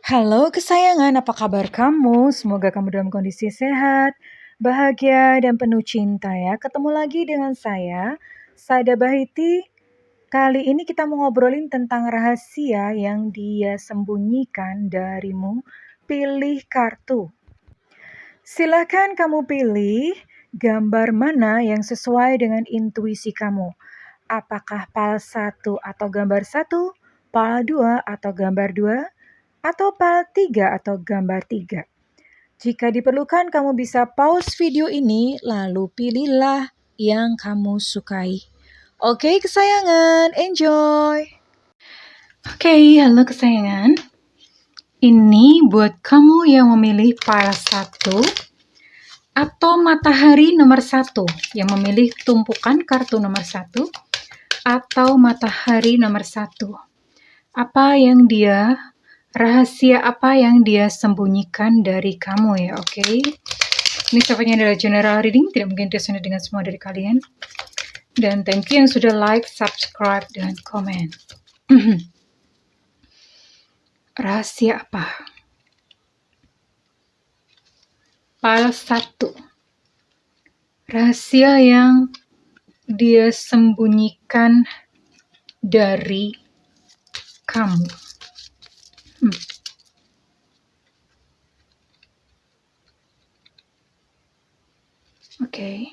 Halo kesayangan, apa kabar kamu? Semoga kamu dalam kondisi sehat, bahagia, dan penuh cinta ya. Ketemu lagi dengan saya, Saida Bahiti. Kali ini kita mau ngobrolin tentang rahasia yang dia sembunyikan darimu. Pilih kartu. Silakan kamu pilih gambar mana yang sesuai dengan intuisi kamu. Apakah PAL 1 atau gambar 1, PAL 2 atau gambar 2, atau PAL 3 atau gambar 3. Jika diperlukan kamu bisa pause video ini lalu pilihlah yang kamu sukai. Oke kesayangan, enjoy! Oke, halo kesayangan. Ini buat kamu yang memilih PAL 1 atau matahari nomor 1, yang memilih tumpukan kartu nomor 1 atau matahari nomor 1. Apa yang rahasia apa yang dia sembunyikan dari kamu ya, oke? Ini sifatnya adalah general reading, tidak mungkin resonate dengan semua dari kalian. Dan thank you yang sudah like, subscribe, dan komen. Rahasia apa? PAL 1. Rahasia yang dia sembunyikan dari kamu. Oke.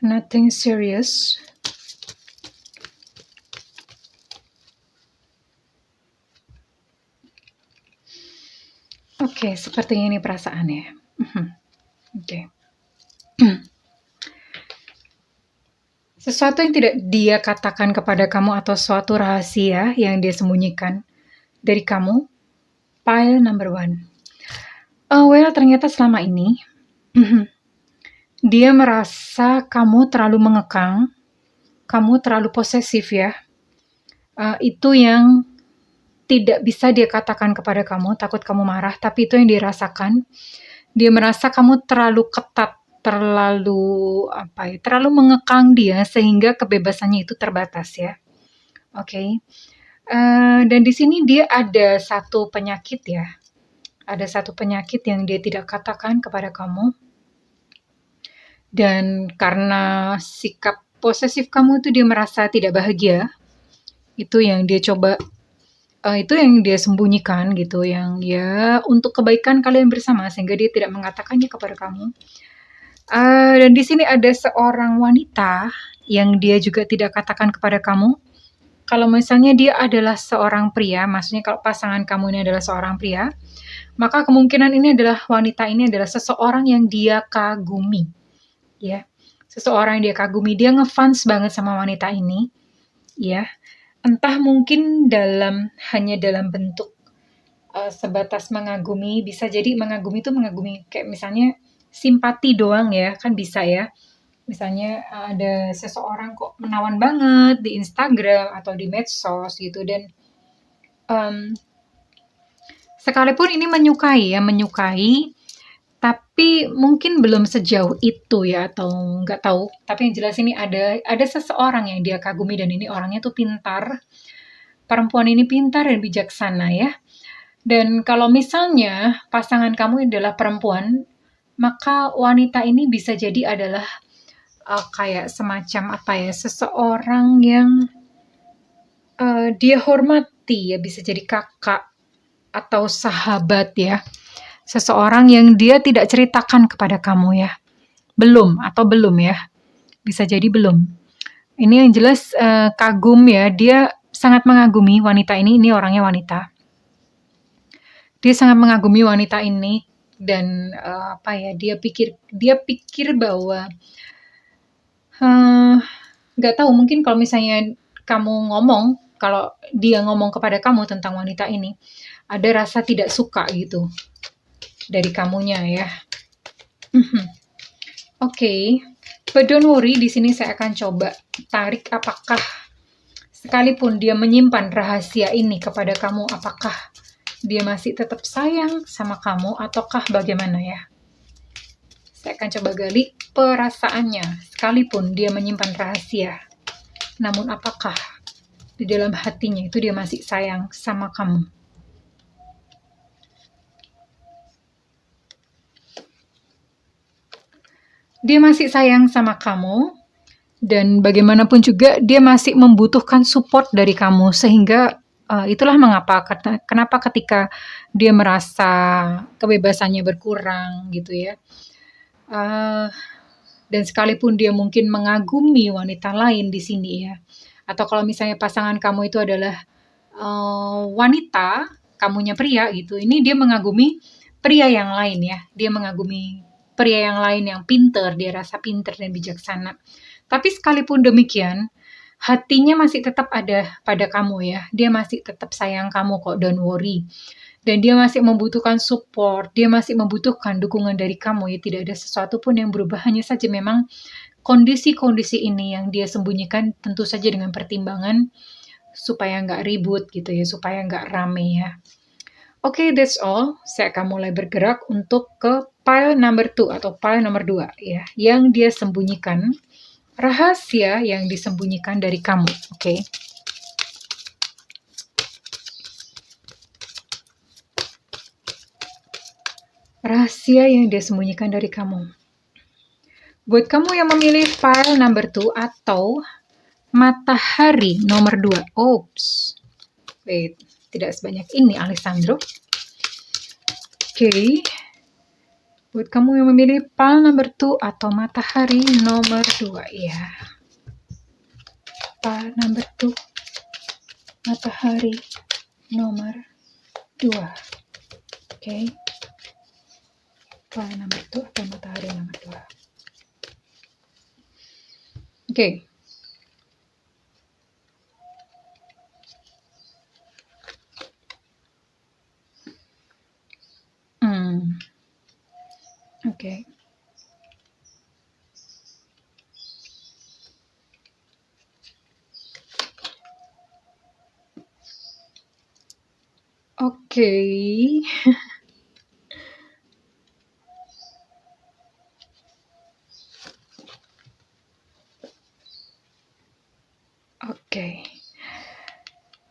Nothing serious. Oke, seperti ini perasaannya. Oke. Sesuatu yang tidak dia katakan kepada kamu atau suatu rahasia yang dia sembunyikan dari kamu, pile number 1. Ternyata selama ini dia merasa kamu terlalu mengekang, kamu terlalu posesif ya. Itu yang tidak bisa dia katakan kepada kamu, takut kamu marah, tapi itu yang dirasakan. Dia merasa kamu terlalu ketat, terlalu mengekang dia sehingga kebebasannya itu terbatas ya. Oke. Dan di sini dia ada satu penyakit ya. Ada satu penyakit yang dia tidak katakan kepada kamu. Dan karena sikap posesif kamu itu dia merasa tidak bahagia. Itu yang dia coba itu yang dia sembunyikan gitu, yang ya untuk kebaikan kalian bersama sehingga dia tidak mengatakannya kepada kamu. Dan di sini ada seorang wanita yang dia juga tidak katakan kepada kamu. Kalau misalnya dia adalah seorang pria, maksudnya kalau pasangan kamu ini adalah seorang pria, maka kemungkinan ini adalah wanita ini adalah seseorang yang dia kagumi, ya. Seseorang yang dia kagumi, dia ngefans banget sama wanita ini, ya. Entah mungkin hanya dalam bentuk sebatas mengagumi, bisa jadi mengagumi itu mengagumi kayak misalnya simpati doang ya, kan bisa ya. Misalnya ada seseorang kok menawan banget di Instagram atau di medsos gitu, dan sekalipun ini menyukai, tapi mungkin belum sejauh itu ya, atau nggak tahu. Tapi yang jelas ini ada seseorang yang dia kagumi, dan ini orangnya tuh pintar. Perempuan ini pintar dan bijaksana ya. Dan kalau misalnya pasangan kamu adalah perempuan, maka wanita ini bisa jadi adalah kayak semacam seseorang yang dia hormati ya, bisa jadi kakak atau sahabat ya. Seseorang yang dia tidak ceritakan kepada kamu ya. Belum ya. Bisa jadi belum. Ini yang jelas kagum ya, dia sangat mengagumi wanita ini orangnya wanita. Dia sangat mengagumi wanita ini, dan dia pikir bahwa nggak tahu, mungkin kalau misalnya kalau dia ngomong kepada kamu tentang wanita ini, ada rasa tidak suka gitu dari kamunya ya. Oke. But don't worry, di sini saya akan coba tarik apakah sekalipun dia menyimpan rahasia ini kepada kamu, apakah dia masih tetap sayang sama kamu ataukah bagaimana ya. Saya akan coba gali perasaannya, sekalipun dia menyimpan rahasia. Namun apakah di dalam hatinya itu dia masih sayang sama kamu? Dia masih sayang sama kamu, dan bagaimanapun juga dia masih membutuhkan support dari kamu, sehingga itulah mengapa kenapa ketika dia merasa kebebasannya berkurang gitu ya, dan sekalipun dia mungkin mengagumi wanita lain di sini ya, atau kalau misalnya pasangan kamu itu adalah wanita, kamunya pria gitu, ini dia mengagumi pria yang lain ya, dia mengagumi pria yang lain yang pinter, dia rasa pinter dan bijaksana. Tapi sekalipun demikian, hatinya masih tetap ada pada kamu ya. Dia masih tetap sayang kamu kok, don't worry. Dan dia masih membutuhkan support, dia masih membutuhkan dukungan dari kamu ya. Tidak ada sesuatu pun yang berubah, hanya saja memang kondisi-kondisi ini yang dia sembunyikan tentu saja dengan pertimbangan supaya nggak ribut gitu ya, supaya nggak rame ya. Oke, that's all. Saya akan mulai bergerak untuk ke pile number 2 atau pile nomor 2 ya, yang dia sembunyikan. Rahasia yang disembunyikan dari kamu, oke? Rahasia yang dia sembunyikan dari kamu. Buat kamu yang memilih file number 2 atau matahari nomor 2. Oops. Wait, tidak sebanyak ini, Alessandro. Oke. Buat kamu yang memilih file number 2 atau matahari nomor 2, ya. File number 2, matahari nomor 2. Oke. File number 2 atau matahari nomor 2. Oke. Oke. Oke. Oke.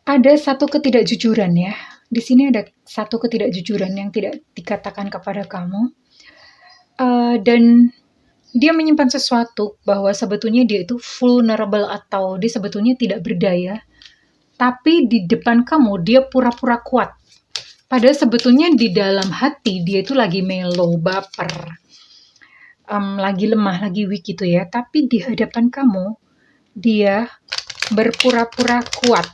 Ada satu ketidakjujuran ya. Di sini ada satu ketidakjujuran yang tidak dikatakan kepada kamu. Dan dia menyimpan sesuatu bahwa sebetulnya dia itu vulnerable atau dia sebetulnya tidak berdaya. Tapi di depan kamu dia pura-pura kuat. Padahal sebetulnya di dalam hati dia itu lagi melo, baper, lagi lemah, lagi weak gitu ya. Tapi di hadapan kamu dia berpura-pura kuat.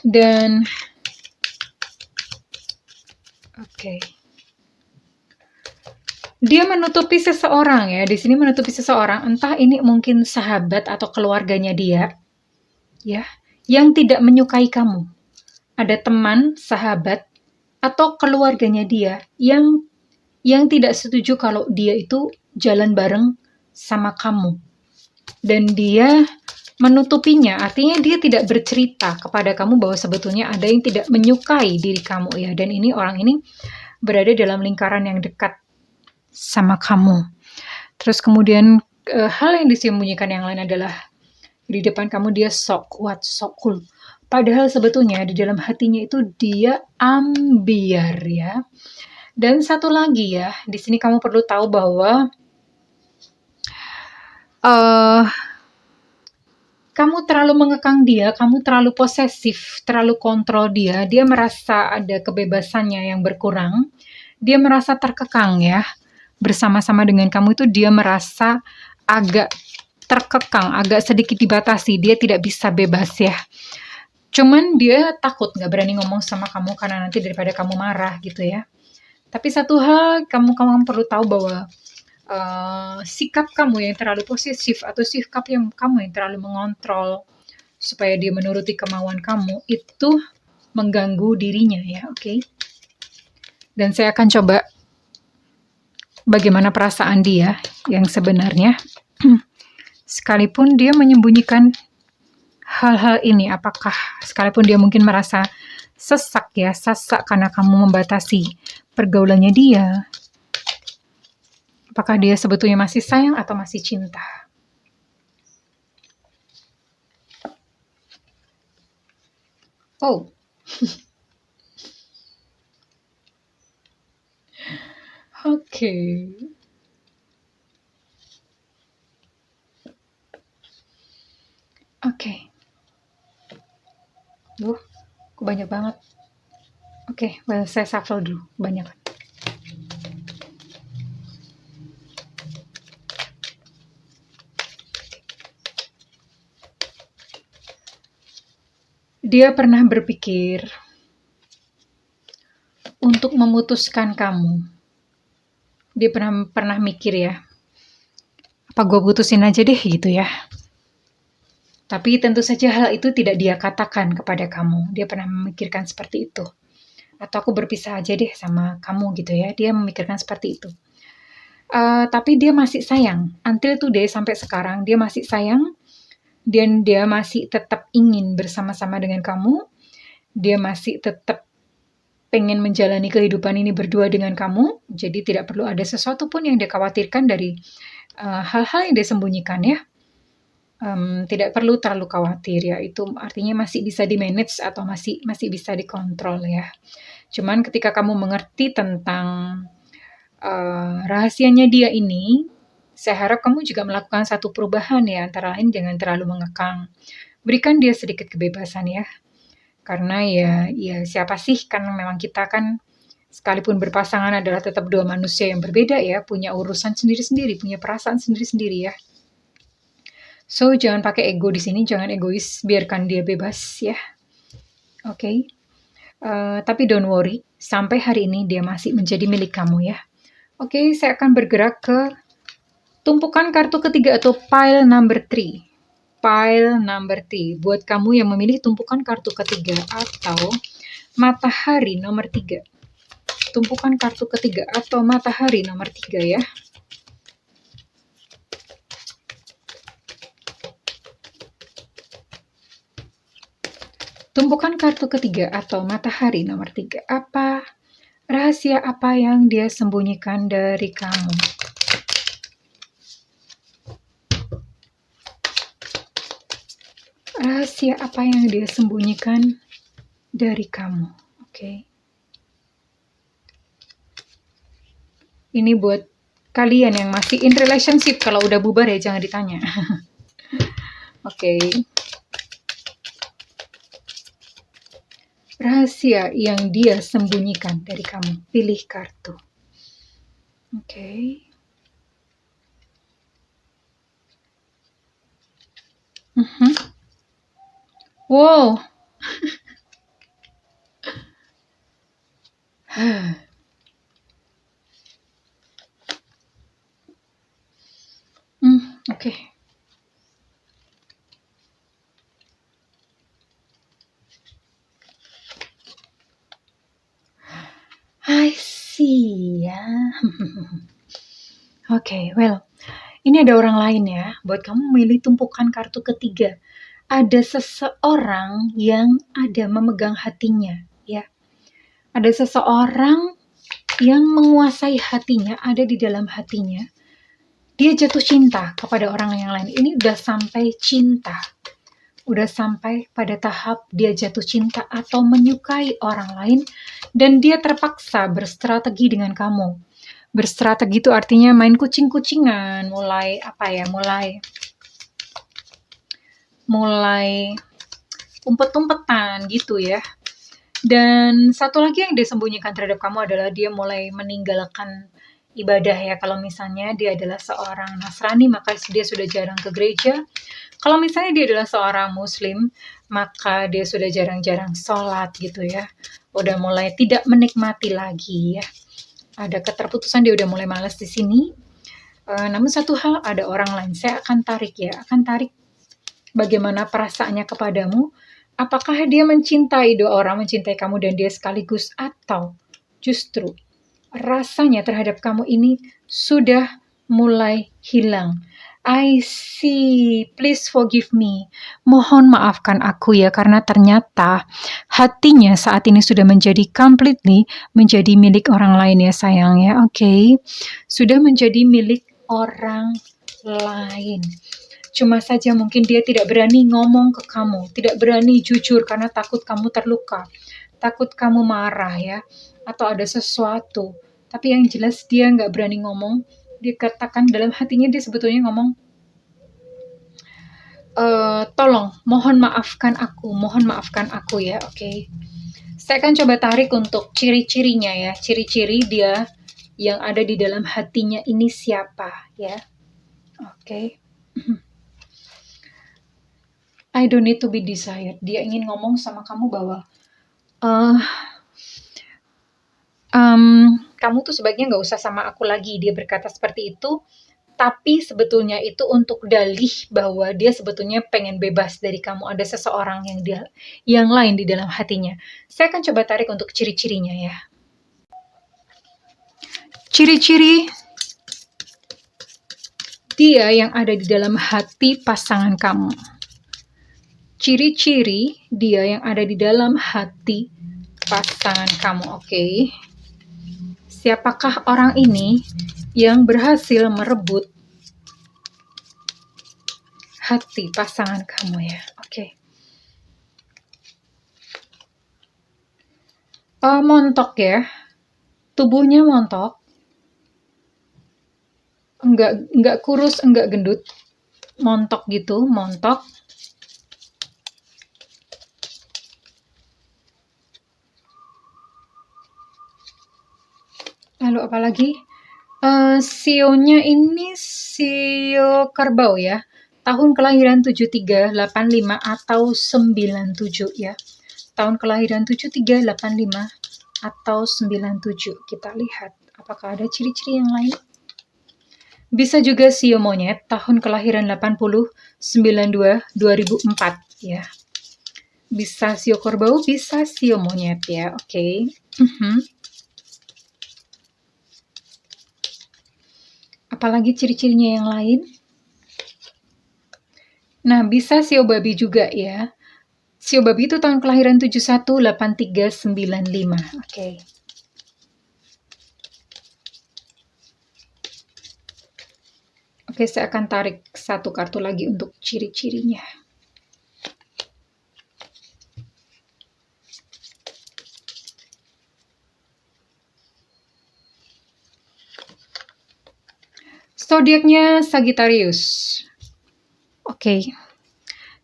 Dan oke. Dia menutupi seseorang ya. Di sini menutupi seseorang, entah ini mungkin sahabat atau keluarganya dia. Ya, yang tidak menyukai kamu. Ada teman, sahabat atau keluarganya dia yang tidak setuju kalau dia itu jalan bareng sama kamu. Dan dia menutupinya, artinya dia tidak bercerita kepada kamu bahwa sebetulnya ada yang tidak menyukai diri kamu ya. Dan ini orang ini berada dalam lingkaran yang dekat sama kamu. Terus kemudian hal yang disembunyikan yang lain adalah di depan kamu dia sok kuat, sok cool. Padahal sebetulnya di dalam hatinya itu dia ambiar ya. Dan satu lagi ya, di sini kamu perlu tahu bahwa kamu terlalu mengekang dia, kamu terlalu posesif, terlalu kontrol dia. Dia merasa ada kebebasannya yang berkurang. Dia merasa terkekang ya. Bersama-sama dengan kamu itu dia merasa agak terkekang, agak sedikit dibatasi. Dia tidak bisa bebas ya. Cuman dia takut gak berani ngomong sama kamu karena nanti daripada kamu marah gitu ya. Tapi satu hal kamu perlu tahu bahwa sikap kamu yang terlalu posesif atau sikap yang kamu yang terlalu mengontrol supaya dia menuruti kemauan kamu itu mengganggu dirinya ya, oke? Dan saya akan coba bagaimana perasaan dia yang sebenarnya. Sekalipun dia menyembunyikan hal-hal ini, apakah sekalipun dia mungkin merasa sesak karena kamu membatasi pergaulannya dia. Apakah dia sebetulnya masih sayang atau masih cinta? Oh. Oke. Oke. Kok banyak banget. Oke, saya shuffle dulu. Banyak. Dia pernah berpikir untuk memutuskan kamu. Dia pernah mikir ya, apa gue putusin aja deh gitu ya. Tapi tentu saja hal itu tidak dia katakan kepada kamu. Dia pernah memikirkan seperti itu. Atau aku berpisah aja deh sama kamu gitu ya. Dia memikirkan seperti itu. Tapi dia masih sayang. Until today sampai sekarang dia masih sayang. Dan dia masih tetap ingin bersama-sama dengan kamu. Dia masih tetap pengen menjalani kehidupan ini berdua dengan kamu. Jadi tidak perlu ada sesuatu pun yang dia khawatirkan dari hal-hal yang dia sembunyikan ya. Tidak perlu terlalu khawatir ya. Itu artinya masih bisa di-manage atau masih bisa dikontrol ya. Cuman ketika kamu mengerti tentang rahasianya dia ini, saya harap kamu juga melakukan satu perubahan ya, antara lain jangan terlalu mengekang. Berikan dia sedikit kebebasan ya. Karena ya siapa sih, kan memang kita kan sekalipun berpasangan adalah tetap dua manusia yang berbeda ya, punya urusan sendiri-sendiri, punya perasaan sendiri-sendiri ya. So jangan pakai ego di sini, jangan egois, biarkan dia bebas ya. Oke. Tapi don't worry, sampai hari ini dia masih menjadi milik kamu ya. Oke, saya akan bergerak ke tumpukan kartu ketiga atau pile number 3. Pile number 3. Buat kamu yang memilih tumpukan kartu ketiga atau matahari nomor 3. Tumpukan kartu ketiga atau matahari nomor 3 ya. Tumpukan kartu ketiga atau matahari nomor 3. Rahasia apa yang dia sembunyikan dari kamu? Rahasia apa yang dia sembunyikan dari kamu? Oke. Ini buat kalian yang masih in relationship. Kalau udah bubar ya jangan ditanya. Oke. Rahasia yang dia sembunyikan dari kamu. Pilih kartu. Oke. Wow. Oke. I see ya. Oke, well, ini ada orang lain ya. Buat kamu memilih tumpukan kartu ketiga, ada seseorang yang ada memegang hatinya, ya. Ada seseorang yang menguasai hatinya, ada di dalam hatinya. Dia jatuh cinta kepada orang yang lain. Ini udah sampai cinta. Udah sampai pada tahap dia jatuh cinta atau menyukai orang lain, dan dia terpaksa berstrategi dengan kamu. Berstrategi itu artinya main kucing-kucingan, mulai umpet-umpetan gitu ya. Dan satu lagi yang dia sembunyikan terhadap kamu adalah dia mulai meninggalkan ibadah ya. Kalau misalnya dia adalah seorang Nasrani, maka dia sudah jarang ke gereja. Kalau misalnya dia adalah seorang Muslim, maka dia sudah jarang-jarang sholat gitu ya. Udah mulai tidak menikmati lagi ya. Ada keterputusan, dia udah mulai malas di sini. Namun satu hal, ada orang lain. Saya akan tarik bagaimana perasaannya kepadamu. Apakah dia mencintai dua orang, mencintai kamu dan dia sekaligus, atau justru rasanya terhadap kamu ini sudah mulai hilang. I see. Please forgive me. Mohon maafkan aku ya, karena ternyata hatinya saat ini sudah menjadi completely menjadi milik orang lain ya sayang ya. Oke. Sudah menjadi milik orang lain. Cuma saja mungkin dia tidak berani ngomong ke kamu, tidak berani jujur karena takut kamu terluka, takut kamu marah ya, atau ada sesuatu. Tapi yang jelas dia nggak berani ngomong. Dia katakan dalam hatinya, dia sebetulnya ngomong, tolong, mohon maafkan aku ya, oke. Saya akan coba tarik untuk ciri-cirinya ya, ciri-ciri dia yang ada di dalam hatinya ini siapa ya, oke. I don't need to be desired. Dia ingin ngomong sama kamu bahwa kamu tuh sebaiknya nggak usah sama aku lagi. Dia berkata seperti itu, tapi sebetulnya itu untuk dalih bahwa dia sebetulnya pengen bebas dari kamu. Ada seseorang yang lain di dalam hatinya. Saya akan coba tarik untuk ciri-cirinya ya. Ciri-ciri dia yang ada di dalam hati pasangan kamu. Ciri-ciri dia yang ada di dalam hati pasangan kamu, oke. Siapakah orang ini yang berhasil merebut hati pasangan kamu ya, oke. Montok ya, tubuhnya montok, enggak kurus, enggak gendut, montok gitu, montok. Lalu apalagi? Sionya ini sio kerbau ya. Tahun kelahiran 73, 85 atau 97 ya. Tahun kelahiran 73, 85 atau 97. Kita lihat apakah ada ciri-ciri yang lain. Bisa juga sio monyet tahun kelahiran 80, 92, 2004 ya. Bisa sio kerbau, bisa sio monyet ya. Oke. Apalagi ciri-cirinya yang lain? Nah, bisa sio babi juga ya. Sio babi itu tahun kelahiran 71, 83, 95. Oke. Oke, saya akan tarik satu kartu lagi untuk ciri-cirinya. Zodiaknya Sagittarius. Oke.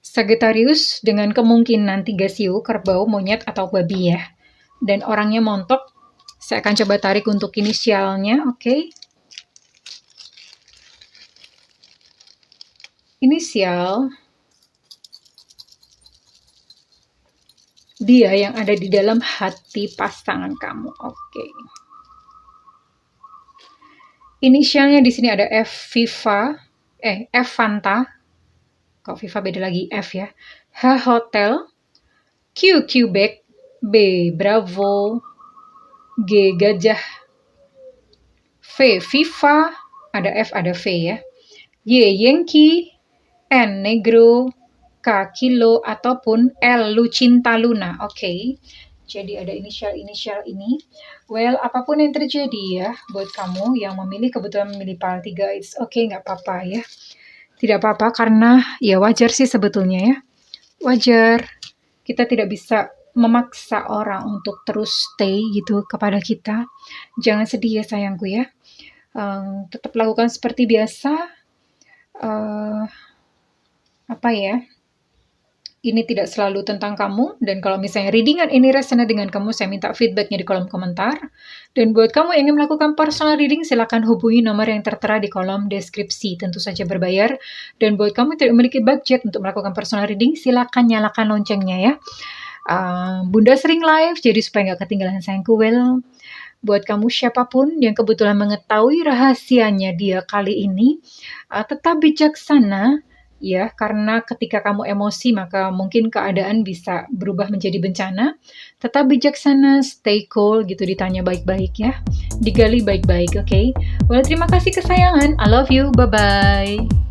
Sagittarius dengan kemungkinan 3 sio, kerbau, monyet, atau babi ya. Dan orangnya montok. Saya akan coba tarik untuk inisialnya, oke. Inisial dia yang ada di dalam hati pasangan kamu, oke. Inisialnya di sini ada F Fanta. Kok Viva beda lagi, F ya. H Hotel, Q Quebec, B Bravo, G Gajah, V Viva, ada F ada V ya. Y Yankee, N Negro, K Kilo, ataupun L Lucinta Luna. Oke. Jadi ada inisial-inisial ini. Well, apapun yang terjadi ya, buat kamu yang kebetulan memilih PAL 3, it's okay, nggak apa-apa ya. Tidak apa-apa, karena ya wajar sih sebetulnya ya. Wajar. Kita tidak bisa memaksa orang untuk terus stay gitu kepada kita. Jangan sedih ya sayangku ya. Tetap lakukan seperti biasa. Ini tidak selalu tentang kamu, dan kalau misalnya readingan ini resonate dengan kamu, saya minta feedbacknya di kolom komentar. Dan buat kamu yang ingin melakukan personal reading, silakan hubungi nomor yang tertera di kolom deskripsi, tentu saja berbayar. Dan buat kamu yang tidak memiliki budget untuk melakukan personal reading, silakan nyalakan loncengnya ya. Bunda sering live, jadi supaya nggak ketinggalan sayangku. Well, buat kamu siapapun yang kebetulan mengetahui rahasianya dia kali ini, tetap bijaksana, ya, karena ketika kamu emosi maka mungkin keadaan bisa berubah menjadi bencana. Tetap bijaksana, stay cool gitu, ditanya baik-baik ya, digali baik-baik, oke? Well, terima kasih kesayangan, I love you, bye-bye.